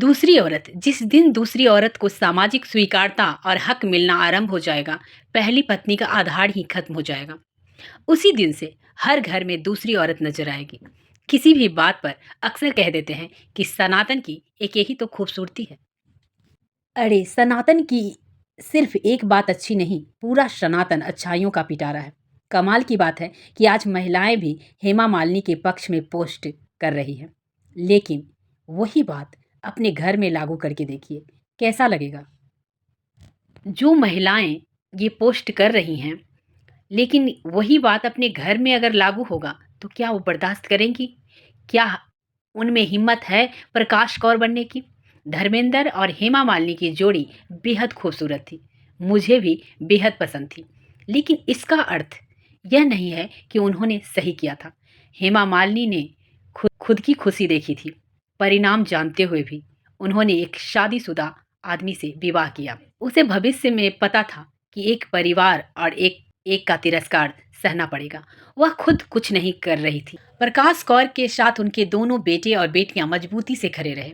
दूसरी औरत जिस दिन दूसरी औरत को सामाजिक स्वीकार्यता और हक मिलना आरंभ हो जाएगा, पहली पत्नी का आधार ही खत्म हो जाएगा। उसी दिन से हर घर में दूसरी औरत नजर आएगी। किसी भी बात पर अक्सर कह देते हैं कि सनातन की एक यही तो खूबसूरती है। अरे सनातन की सिर्फ एक बात अच्छी नहीं, पूरा सनातन अच्छाइयों का पिटारा है। कमाल की बात है कि आज महिलाएं भी हेमा मालिनी के पक्ष में पोस्ट कर रही हैं। लेकिन वही बात अपने घर में लागू करके देखिए, कैसा लगेगा। जो महिलाएं ये पोस्ट कर रही हैं, लेकिन वही बात अपने घर में अगर लागू होगा तो क्या वो बर्दाश्त करेंगी? क्या उनमें हिम्मत है प्रकाश कौर बनने की? धर्मेंद्र और हेमा मालिनी की जोड़ी बेहद खूबसूरत थी, मुझे भी बेहद पसंद थी। लेकिन इसका अर्थ यह नहीं है कि उन्होंने सही किया था। हेमा मालिनी ने खुद खुद की खुशी देखी थी। परिणाम जानते हुए भी उन्होंने एक शादीशुदा आदमी से विवाह किया। उसे भविष्य में पता था कि एक परिवार और एक एक का तिरस्कार सहना पड़ेगा। वह खुद कुछ नहीं कर रही थी। प्रकाश कौर के साथ उनके दोनों बेटे और बेटियां मजबूती से खड़े रहे।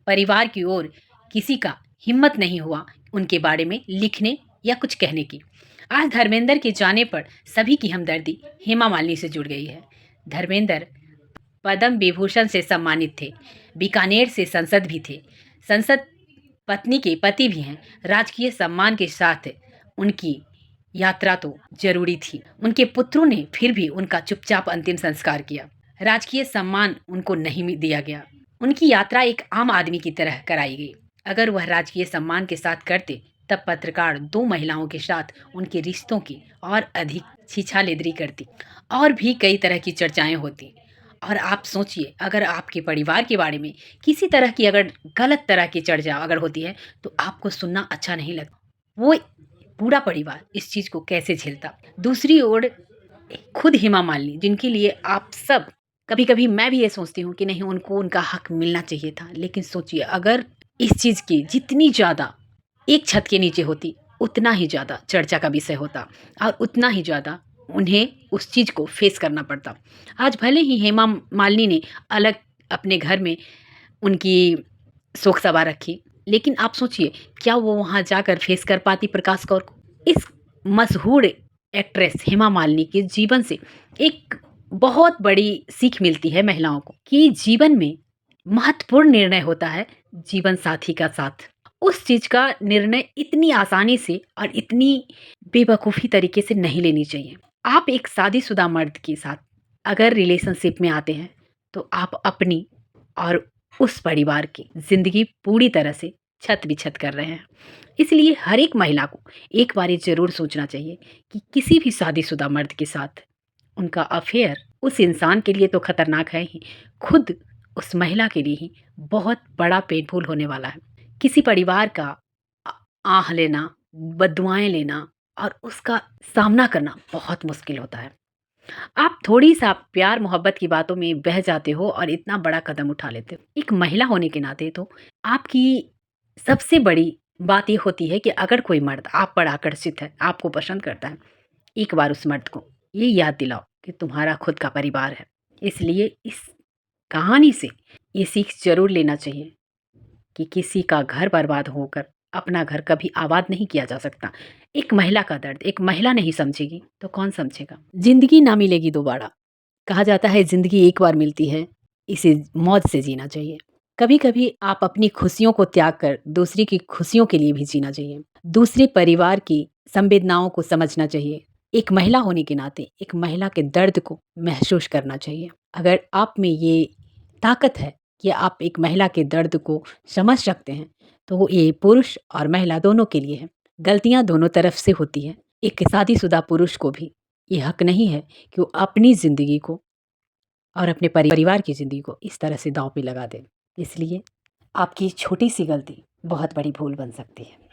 परिवार की ओर किसी का हिम्मत नहीं हुआ उनके बारे में लिखने या कुछ कहने की। आज धर्मेंद्र के जाने पर सभी की हमदर्दी हेमा मालिनी से जुड़ गई है। धर्मेंद्र पद्म विभूषण से सम्मानित थे, बीकानेर से संसद भी थे, संसद पत्नी के पति भी हैं। राजकीय सम्मान के साथ उनकी यात्रा तो जरूरी थी। उनके पुत्रों ने फिर भी उनका चुपचाप अंतिम संस्कार किया। राजकीय सम्मान उनको नहीं दिया गया। उनकी यात्रा एक आम आदमी की तरह कराई गई। अगर वह राजकीय सम्मान के साथ करते तब पत्रकार दो महिलाओं के साथ उनके रिश्तों की और अधिक छीछालेदरी करती और भी कई तरह की चर्चाएं होती। और आप सोचिए, अगर आपके परिवार के बारे में किसी तरह की अगर गलत तरह की चर्चा अगर होती है तो आपको सुनना अच्छा नहीं लगता। वो पूरा परिवार इस चीज़ को कैसे झेलता। दूसरी ओर खुद हेमा मालिनी, जिनके लिए आप सब, कभी कभी मैं भी ये सोचती हूँ कि नहीं, उनको उनका हक मिलना चाहिए था। लेकिन सोचिए, अगर इस चीज़ की जितनी ज़्यादा एक छत के नीचे होती उतना ही ज़्यादा चर्चा का विषय होता और उतना ही ज़्यादा उन्हें उस चीज़ को फेस करना पड़ता। आज भले ही हेमा मालिनी ने अलग अपने घर में उनकी शोक सभा रखी, लेकिन आप सोचिए, क्या वो वहाँ जाकर फेस कर पाती प्रकाश कौर को? इस मशहूर एक्ट्रेस हेमा मालिनी के जीवन से एक बहुत बड़ी सीख मिलती है महिलाओं को कि जीवन में महत्वपूर्ण निर्णय होता है जीवन साथी का साथ। उस चीज का निर्णय इतनी आसानी से और इतनी बेवकूफ़ी तरीके से नहीं लेनी चाहिए। आप एक शादीशुदा मर्द के साथ अगर रिलेशनशिप में आते हैं तो आप अपनी और उस परिवार की ज़िंदगी पूरी तरह से छत बिछत कर रहे हैं। इसलिए हर एक महिला को एक बार ये ज़रूर सोचना चाहिए कि किसी भी शादीशुदा मर्द के साथ उनका अफेयर उस इंसान के लिए तो खतरनाक है ही, खुद उस महिला के लिए ही बहुत बड़ा पेनफुल होने वाला है। किसी परिवार का आ आह लेना, बद्दुआएँ लेना और उसका सामना करना बहुत मुश्किल होता है। आप थोड़ी-सा प्यार मोहब्बत की बातों में बह जाते हो और इतना बड़ा कदम उठा लेते हो। एक महिला होने के नाते तो आपकी सबसे बड़ी बात ये होती है कि अगर कोई मर्द आप पर आकर्षित है, आपको पसंद करता है, एक बार उस मर्द को ये याद दिलाओ कि तुम्हारा खुद का परिवार है। इसलिए इस कहानी से ये सीख ज़रूर लेना चाहिए कि किसी का घर बर्बाद होकर अपना घर कभी आबाद नहीं किया जा सकता। एक महिला का दर्द एक महिला नहीं समझेगी तो कौन समझेगा? ज़िंदगी ना मिलेगी दोबारा। कहा जाता है ज़िंदगी एक बार मिलती है, इसे मौज से जीना चाहिए। कभी-कभी आप अपनी खुशियों को त्याग कर दूसरे की खुशियों के लिए भी जीना चाहिए। दूसरे परिवार की संवेदनाओं को समझना चाहिए। एक महिला होने के नाते एक महिला के दर्द को महसूस करना चाहिए। अगर आप में ये ताकत है कि आप एक महिला के दर्द को समझ सकते हैं, तो वो ये पुरुष और महिला दोनों के लिए है। गलतियाँ दोनों तरफ से होती हैं। एक शादीशुदा पुरुष को भी ये हक नहीं है कि वो अपनी ज़िंदगी को और अपने परिवार की ज़िंदगी को इस तरह से दाँव पे लगा दे। इसलिए आपकी छोटी सी गलती बहुत बड़ी भूल बन सकती है।